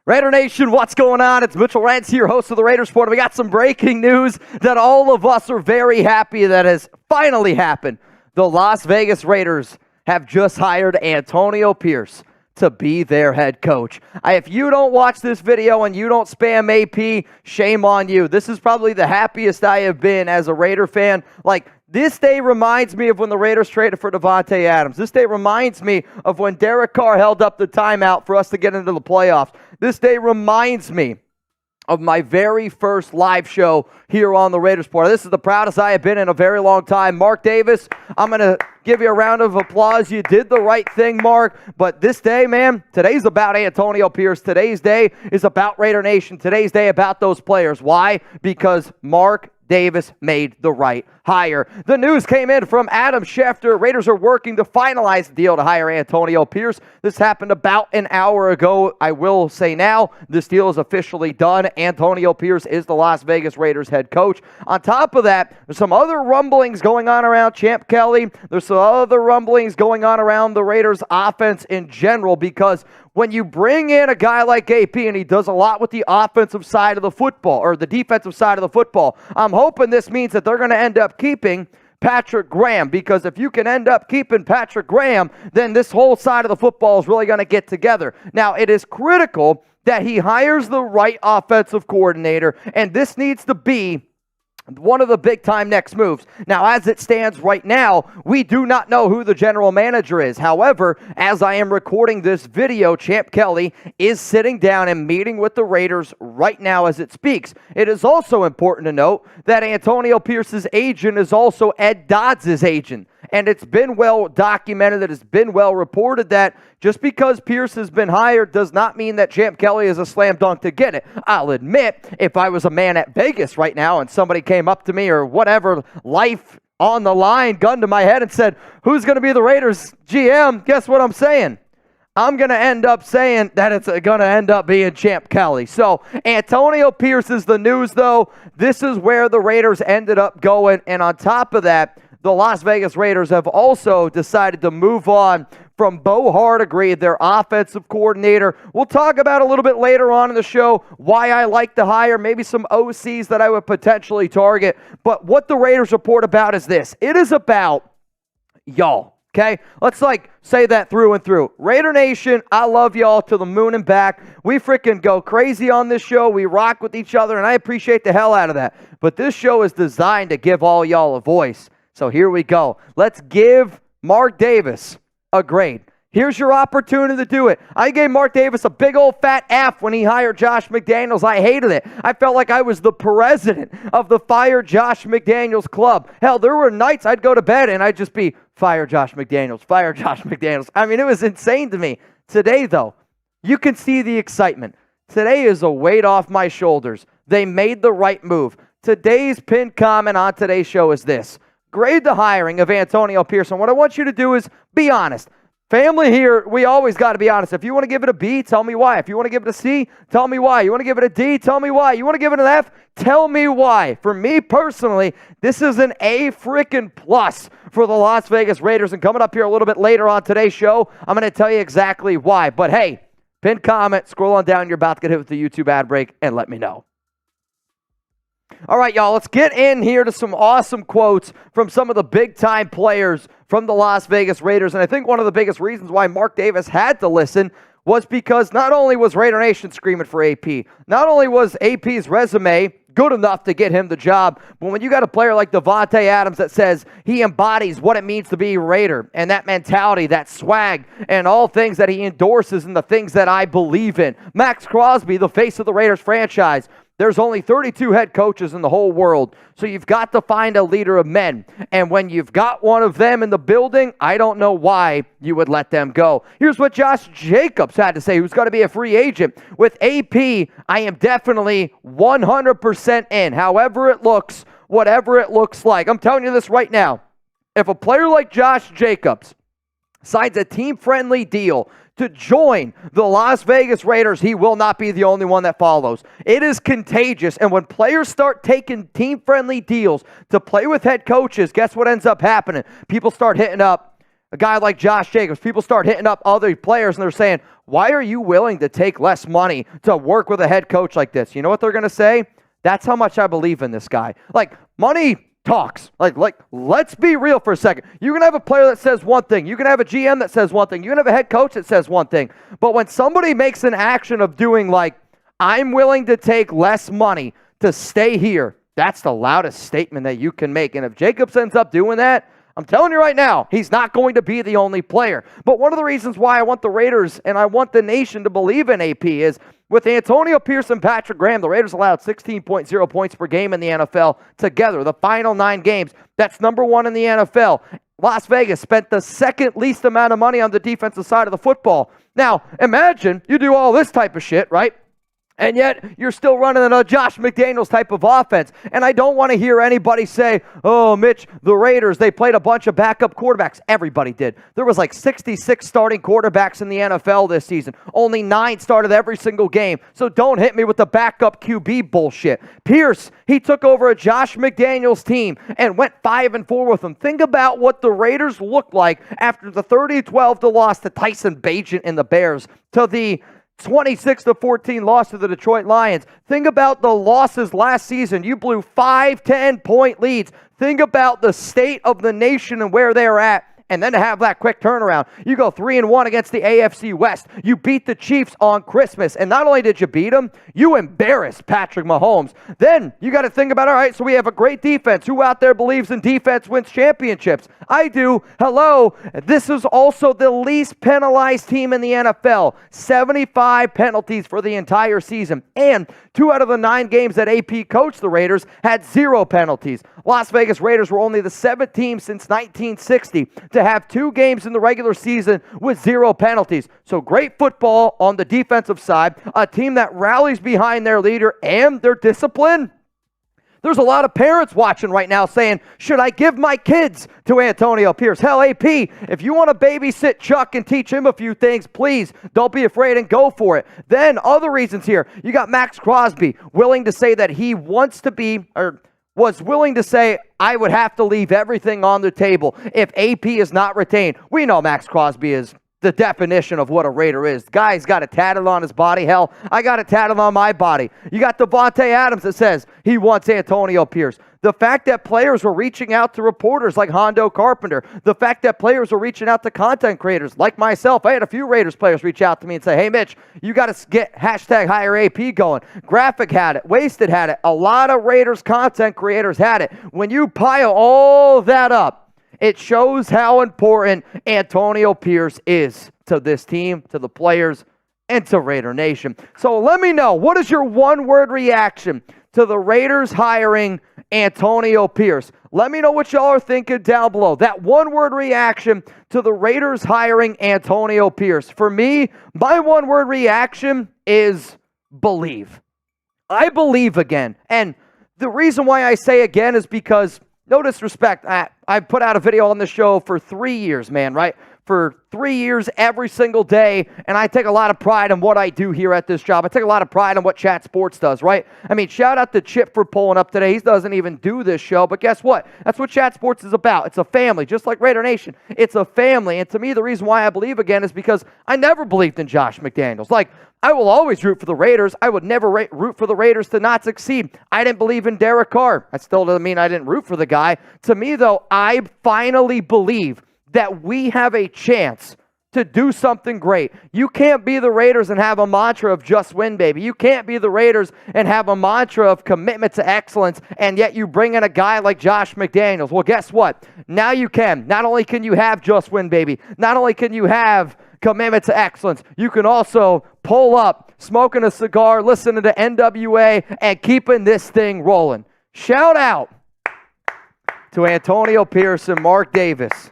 Raider Nation, what's going on? It's Mitchell Renz here, host of the Raiders Report. We got some breaking news that all of us are very happy that has finally happened. The Las Vegas Raiders have just hired Antonio Pierce to be their head coach. If you don't watch this video and you don't spam AP, shame on you. This is probably the happiest I have been as a Raider fan. This day reminds me of when the Raiders traded for Davante Adams. This day reminds me of when Derek Carr held up the timeout for us to get into the playoffs. This day reminds me of my very first live show here on the Raiders Report. This is the proudest I have been in a very long time. Mark Davis, I'm going to give you a round of applause. You did the right thing, Mark. But this day, man, today's about Antonio Pierce. Today's day is about Raider Nation. Today's day about those players. Why? Because Mark Davis made the right hire. The news came in from Adam Schefter. Raiders are working to finalize the deal to hire Antonio Pierce. This happened about an hour ago. I will say now, this deal is officially done. Antonio Pierce is the Las Vegas Raiders head coach. On top of that, there's some other rumblings going on around Champ Kelly. There's some other rumblings going on around the Raiders offense in general, because when you bring in a guy like AP and he does a lot with the offensive side of the football, or the defensive side of the football, I'm hoping this means that they're going to end up keeping Patrick Graham, because if you can end up keeping Patrick Graham, then this whole side of the football is really going to get together. Now, it is critical that he hires the right offensive coordinator, and this needs to be one of the big-time next moves. Now, as it stands right now, we do not know who the general manager is. However, as I am recording this video, Champ Kelly is sitting down and meeting with the Raiders right now as it speaks. It is also important to note that Antonio Pierce's agent is also Ed Dodds' agent. And it's been well documented, it's been well reported that just because Pierce has been hired does not mean that Champ Kelly is a slam dunk to get it. I'll admit, if I was a man at Vegas right now and somebody came up to me or whatever, life on the line, gun to my head and said, who's going to be the Raiders GM? Guess what I'm saying? I'm going to end up saying that it's going to end up being Champ Kelly. So Antonio Pierce is the news, though. This is where the Raiders ended up going. And on top of that, the Las Vegas Raiders have also decided to move on from Bo Hardegree, their offensive coordinator. We'll talk about a little bit later on in the show why I like to hire, maybe some OCs that I would potentially target. But what the Raiders report about is this. It is about y'all, okay? Let's say that through and through. Raider Nation, I love y'all to the moon and back. We freaking go crazy on this show. We rock with each other, and I appreciate the hell out of that. But this show is designed to give all y'all a voice. So here we go. Let's give Mark Davis a grade. Here's your opportunity to do it. I gave Mark Davis a big old fat F when he hired Josh McDaniels. I hated it. I felt like I was the president of the Fire Josh McDaniels club. Hell, there were nights I'd go to bed and I'd just be, fire Josh McDaniels, fire Josh McDaniels. I mean, it was insane to me. Today, though, you can see the excitement. Today is a weight off my shoulders. They made the right move. Today's pinned comment on today's show is this. Grade the hiring of Antonio Pierce. What I want you to do is be honest. Family here, we always got to be honest. If you want to give it a B, tell me why. If you want to give it a C, tell me why. You want to give it a D, tell me why. You want to give it an F, tell me why. For me personally, this is an A freaking plus for the Las Vegas Raiders. And coming up here a little bit later on today's show, I'm going to tell you exactly why. But hey, pin comment, scroll on down. You're about to get hit with the YouTube ad break and let me know. All right, y'all, let's get in here to some awesome quotes from some of the big-time players from the Las Vegas Raiders. And I think one of the biggest reasons why Mark Davis had to listen was because not only was Raider Nation screaming for AP, not only was AP's resume good enough to get him the job, but when you got a player like Davante Adams that says he embodies what it means to be a Raider and that mentality, that swag, and all things that he endorses and the things that I believe in. Maxx Crosby, the face of the Raiders franchise. There's only 32 head coaches in the whole world, so you've got to find a leader of men. And when you've got one of them in the building, I don't know why you would let them go. Here's what Josh Jacobs had to say, who's going to be a free agent. With AP, I am definitely 100% in, however it looks, whatever it looks like. I'm telling you this right now. If a player like Josh Jacobs signs a team-friendly deal to join the Las Vegas Raiders, he will not be the only one that follows. It is contagious, and when players start taking team-friendly deals to play with head coaches, guess what ends up happening? People start hitting up a guy like Josh Jacobs, people start hitting up other players and they're saying, why are you willing to take less money to work with a head coach like this? You know what they're going to say? That's how much I believe in this guy. Like, money talks. Like, let's be real for a second. You can have a player that says one thing. You can have a GM that says one thing. You can have a head coach that says one thing. But when somebody makes an action of doing like, I'm willing to take less money to stay here, that's the loudest statement that you can make. And if Jacobs ends up doing that, I'm telling you right now, he's not going to be the only player. But one of the reasons why I want the Raiders and I want the nation to believe in AP is with Antonio Pierce and Patrick Graham, the Raiders allowed 16.0 points per game in the NFL together. The final 9 games, that's number 1 in the NFL. Las Vegas spent the second least amount of money on the defensive side of the football. Now, imagine you do all this type of shit, right? And yet, you're still running a Josh McDaniels type of offense. And I don't want to hear anybody say, oh, Mitch, the Raiders, they played a bunch of backup quarterbacks. Everybody did. There was like 66 starting quarterbacks in the NFL this season. Only 9 started every single game. So don't hit me with the backup QB bullshit. Pierce, he took over a Josh McDaniels team and went 5-4 with them. Think about what the Raiders looked like after the 30-12 loss to Tyson Bagent and the Bears, to the 26-14 loss to the Detroit Lions. Think about the losses last season. You blew 5, 10-point leads. Think about the state of the nation and where they're at. And then to have that quick turnaround, you go 3-1 against the AFC West. You beat the Chiefs on Christmas. And not only did you beat them, you embarrassed Patrick Mahomes. Then you got to think about, all right, so we have a great defense. Who out there believes in defense wins championships? I do. Hello. This is also the least penalized team in the NFL. 75 penalties for the entire season. And 2 out of the 9 games that AP coached the Raiders had 0 penalties. Las Vegas Raiders were only the 7th team since 1960 to have 2 games in the regular season with 0 penalties. So great football on the defensive side, a team that rallies behind their leader and their discipline. There's a lot of parents watching right now saying, should I give my kids to Antonio Pierce? Hell, AP, if you want to babysit Chuck and teach him a few things, please don't be afraid and go for it. Then other reasons here. You got Maxx Crosby willing to say that he wants to be, or was willing to say, I would have to leave everything on the table if AP is not retained. We know Maxx Crosby is the definition of what a Raider is. Guy's got it tatted on his body. Hell, I got it tatted on my body. You got Davante Adams that says he wants Antonio Pierce. The fact that players were reaching out to reporters like Hondo Carpenter. The fact that players were reaching out to content creators like myself. I had a few Raiders players reach out to me and say, hey, Mitch, you got to get hashtag hire AP going. Graphic had it. Wasted had it. A lot of Raiders content creators had it. When you pile all that up, it shows how important Antonio Pierce is to this team, to the players, and to Raider Nation. So let me know, what is your one-word reaction to the Raiders hiring Antonio Pierce? Let me know what y'all are thinking down below. That one-word reaction to the Raiders hiring Antonio Pierce. For me, my one-word reaction is believe. I believe again. And the reason why I say again is because, no disrespect, I put out a video on the show for 3 years, man, right? For 3 years every single day, and I take a lot of pride in what I do here at this job. I take a lot of pride in what Chat Sports does, right? I mean, shout out to Chip for pulling up today. He doesn't even do this show, but guess what? That's what Chat Sports is about. It's a family, just like Raider Nation. It's a family, and to me, the reason why I believe again is because I never believed in Josh McDaniels. Like, I will always root for the Raiders. I would never root for the Raiders to not succeed. I didn't believe in Derek Carr. That still doesn't mean I didn't root for the guy. To me, though, I finally believe that we have a chance to do something great. You can't be the Raiders and have a mantra of just win, baby. You can't be the Raiders and have a mantra of commitment to excellence, and yet you bring in a guy like Josh McDaniels. Well, guess what? Now you can. Not only can you have just win, baby. Not only can you have commitment to excellence, you can also pull up, smoking a cigar, listening to NWA, and keeping this thing rolling. Shout out to Antonio Pierce and Mark Davis,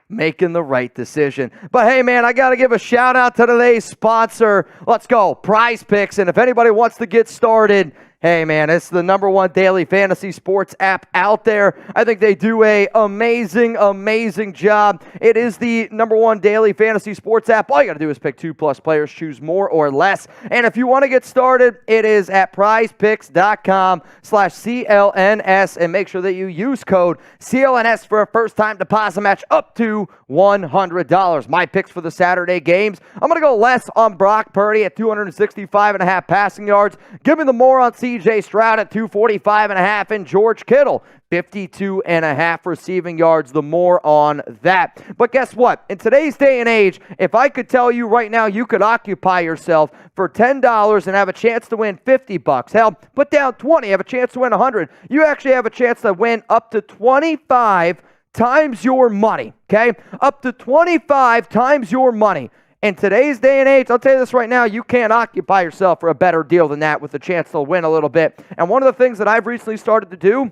making the right decision. But hey, man, I got to give a shout out to today's sponsor. Let's go, PrizePicks. And if anybody wants to get started, Hey, man, it's the #1 daily fantasy sports app out there. I think they do a amazing job. It is the #1 daily fantasy sports app. All you got to do is pick 2+ players, choose more or less. And if you want to get started, it is at prizepicks.com/CLNS. And make sure that you use code CLNS for a first-time deposit match up to $100. My picks for the Saturday games. I'm going to go less on Brock Purdy at 265.5 passing yards. Give me the more on C.J. Stroud at 245.5 and George Kittle 52.5 receiving yards. The more on that. But guess what? In today's day and age, if I could tell you right now you could occupy yourself for $10 and have a chance to win $50. Hell, put down 20, have a chance to win 100. You actually have a chance to win up to 25 times your money, okay? Up to 25 times your money. In today's day and age, I'll tell you this right now, you can't occupy yourself for a better deal than that with a chance to win a little bit. And one of the things that I've recently started to do,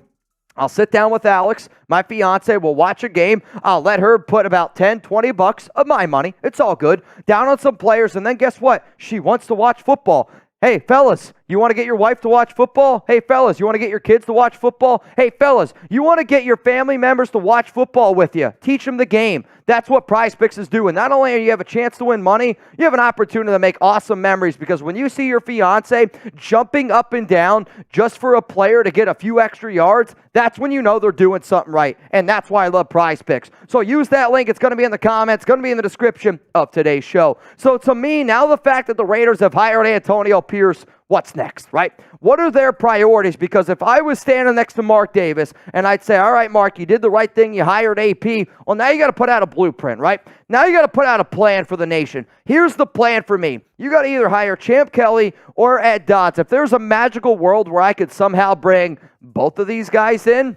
I'll sit down with Alex, my fiance, we'll watch a game. I'll let her put about $10, $20 of my money. It's all good. Down on some players, and then guess what? She wants to watch football. Hey, fellas, you want to get your wife to watch football? Hey, fellas, you want to get your kids to watch football? Hey, fellas, you want to get your family members to watch football with you? Teach them the game. That's what PrizePicks is doing. Not only do you have a chance to win money, you have an opportunity to make awesome memories, because when you see your fiance jumping up and down just for a player to get a few extra yards, that's when you know they're doing something right. And that's why I love PrizePicks. So use that link. It's going to be in the comments. It's going to be in the description of today's show. So to me, now the fact that the Raiders have hired Antonio Pierce, what's next, right? What are their priorities? Because if I was standing next to Mark Davis and I'd say, all right, Mark, you did the right thing. You hired AP. Well, now you got to put out a blueprint, right? Now you got to put out a plan for the nation. Here's the plan for me. You got to either hire Champ Kelly or Ed Dodds. If there's a magical world where I could somehow bring both of these guys in,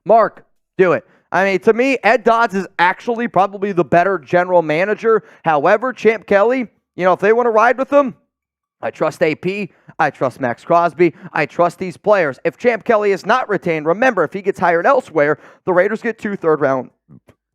Mark, do it. I mean, to me, Ed Dodds is actually probably the better general manager. However, Champ Kelly, if they want to ride with him, I trust AP. I trust Maxx Crosby. I trust these players. If Champ Kelly is not retained, remember, if he gets hired elsewhere, the Raiders get 2 third-round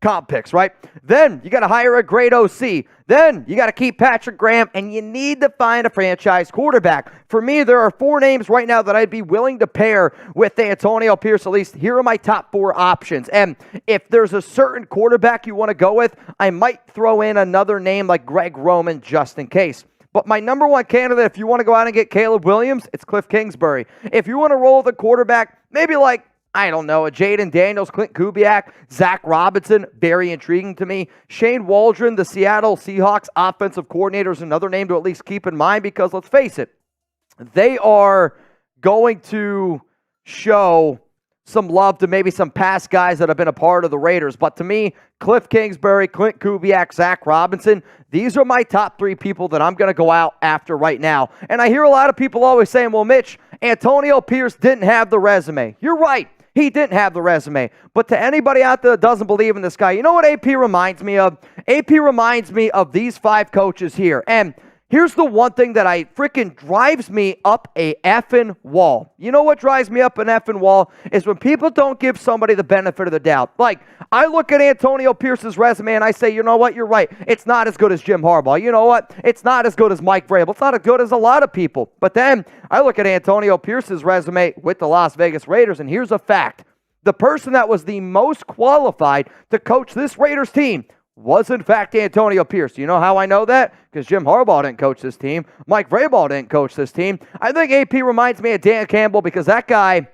comp picks, right? Then you got to hire a great OC. Then you got to keep Patrick Graham, and you need to find a franchise quarterback. For me, there are 4 names right now that I'd be willing to pair with Antonio Pierce. At least here are my top 4 options. And if there's a certain quarterback you want to go with, I might throw in another name like Greg Roman just in case. But my #1 candidate, if you want to go out and get Caleb Williams, it's Cliff Kingsbury. If you want to roll the quarterback, maybe like, I don't know, a Jaden Daniels, Clint Kubiak, Zach Robinson, very intriguing to me. Shane Waldron, the Seattle Seahawks offensive coordinator, is another name to at least keep in mind, because let's face it, they are going to show some love to maybe some past guys that have been a part of the Raiders. But to me, Cliff Kingsbury, Clint Kubiak, Zach Robinson, these are my top 3 people that I'm going to go out after right now. And I hear a lot of people always saying, well, Mitch, Antonio Pierce didn't have the resume. You're right. He didn't have the resume. But to anybody out there that doesn't believe in this guy, you know what AP reminds me of? AP reminds me of these 5 coaches here. And here's the one thing that freaking drives me up a effing wall. You know what drives me up an effing wall? Is when people don't give somebody the benefit of the doubt. Like, I look at Antonio Pierce's resume and I say, you know what? You're right. It's not as good as Jim Harbaugh. You know what? It's not as good as Mike Vrabel. It's not as good as a lot of people. But then I look at Antonio Pierce's resume with the Las Vegas Raiders, and here's a fact. The person that was the most qualified to coach this Raiders team was, in fact, Antonio Pierce. You know how I know that? Because Jim Harbaugh didn't coach this team. Mike Vrabel didn't coach this team. I think AP reminds me of Dan Campbell, because that guy,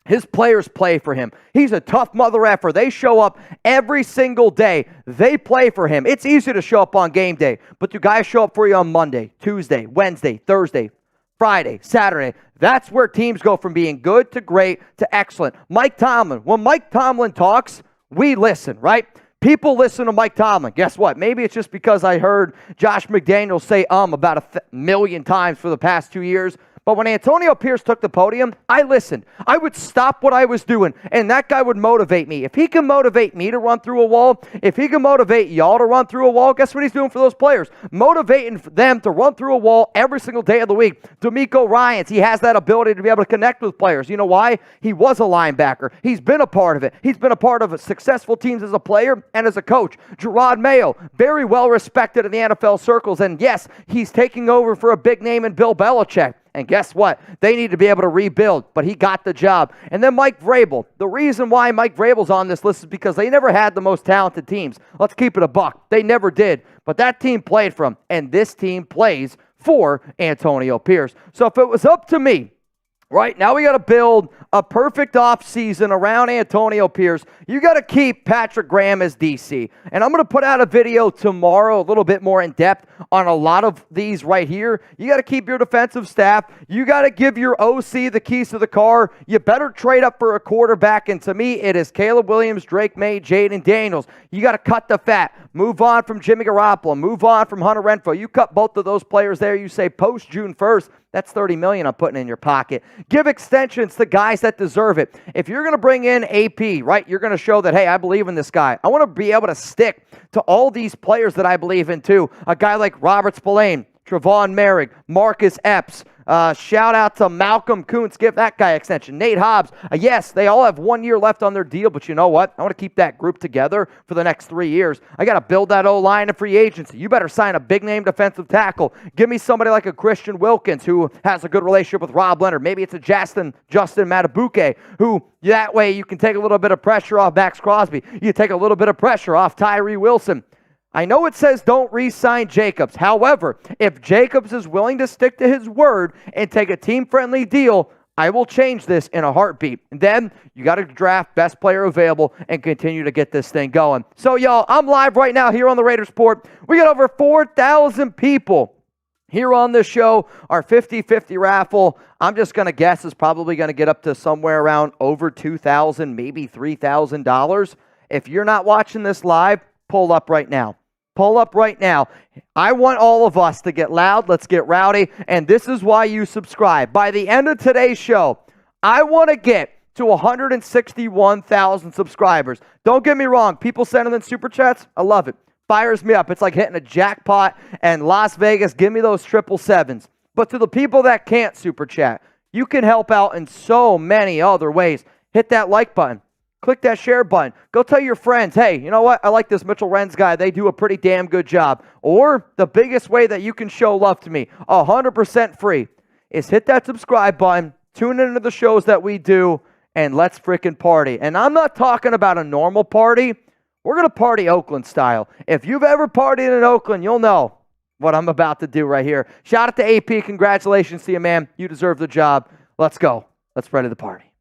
his players play for him. He's a tough mother effer. They show up every single day. They play for him. It's easy to show up on game day, but do guys show up for you on Monday, Tuesday, Wednesday, Thursday, Friday, Saturday? That's where teams go from being good to great to excellent. Mike Tomlin. When Mike Tomlin talks, we listen, right? People listen to Mike Tomlin. Guess what? Maybe it's just because I heard Josh McDaniels say about a million times for the past 2 years. But when Antonio Pierce took the podium, I listened. I would stop what I was doing, and that guy would motivate me. If he can motivate me to run through a wall, if he can motivate y'all to run through a wall, guess what he's doing for those players? Motivating them to run through a wall every single day of the week. D'Amico Ryans, he has that ability to be able to connect with players. You know why? He was a linebacker. He's been a part of it. He's been a part of successful teams as a player and as a coach. Gerard Mayo, very well respected in the NFL circles, and yes, he's taking over for a big name in Bill Belichick. And guess what? They need to be able to rebuild, but he got the job. And then Mike Vrabel. The reason why Mike Vrabel's on this list is because they never had the most talented teams. Let's keep it a buck. They never did. But that team played for him, and this team plays for Antonio Pierce. So if it was up to me, right now we got to build a perfect offseason around Antonio Pierce. You got to keep Patrick Graham as DC. And I'm going to put out a video tomorrow, a little bit more in depth on a lot of these right here. You got to keep your defensive staff. You got to give your OC the keys to the car. You better trade up for a quarterback. And to me, it is Caleb Williams, Drake May, Jaden Daniels. You got to cut the fat. Move on from Jimmy Garoppolo. Move on from Hunter Renfrow. You cut both of those players there. You say post June 1st. That's $30 million I'm putting in your pocket. Give extensions to guys that deserve it. If you're going to bring in AP, right, you're going to show that, hey, I believe in this guy. I want to be able to stick to all these players that I believe in too. A guy like Robert Spillane, Trevon Merrick, Marcus Epps. Shout out to Malcolm Kuntz. Give that guy extension. Nate Hobbs. Yes, they all have 1 year left on their deal, but you know what? I want to keep that group together for the next 3 years. I got to build that O-line in free agency. You better sign a big-name defensive tackle. Give me somebody like a Christian Wilkins who has a good relationship with Rob Leonard. Maybe it's a Justin Matabuke who that way you can take a little bit of pressure off Maxx Crosby. You take a little bit of pressure off Tyree Wilson. I know it says don't re-sign Jacobs. However, if Jacobs is willing to stick to his word and take a team-friendly deal, I will change this in a heartbeat. And then you got to draft best player available and continue to get this thing going. So, y'all, I'm live right now here on the Raiders Report. We got over 4,000 people here on this show. Our 50-50 raffle, I'm just going to guess, is probably going to get up to somewhere around over $2,000, maybe $3,000. If you're not watching this live, pull up right now. Pull up right now. I want all of us to get loud. Let's get rowdy. And this is why you subscribe. By the end of today's show, I want to get to 161,000 subscribers. Don't get me wrong. People sending in super chats, I love it. Fires me up. It's like hitting a jackpot and Las Vegas. Give me those 777s. But to the people that can't super chat, you can help out in so many other ways. Hit that like button. Click that share button. Go tell your friends, hey, you know what? I like this Mitchell Renz guy. They do a pretty damn good job. Or the biggest way that you can show love to me, 100% free, is hit that subscribe button, tune into the shows that we do, and let's freaking party. And I'm not talking about a normal party. We're going to party Oakland style. If you've ever partied in Oakland, you'll know what I'm about to do right here. Shout out to AP. Congratulations to you, man. You deserve the job. Let's go. Let's ready the party.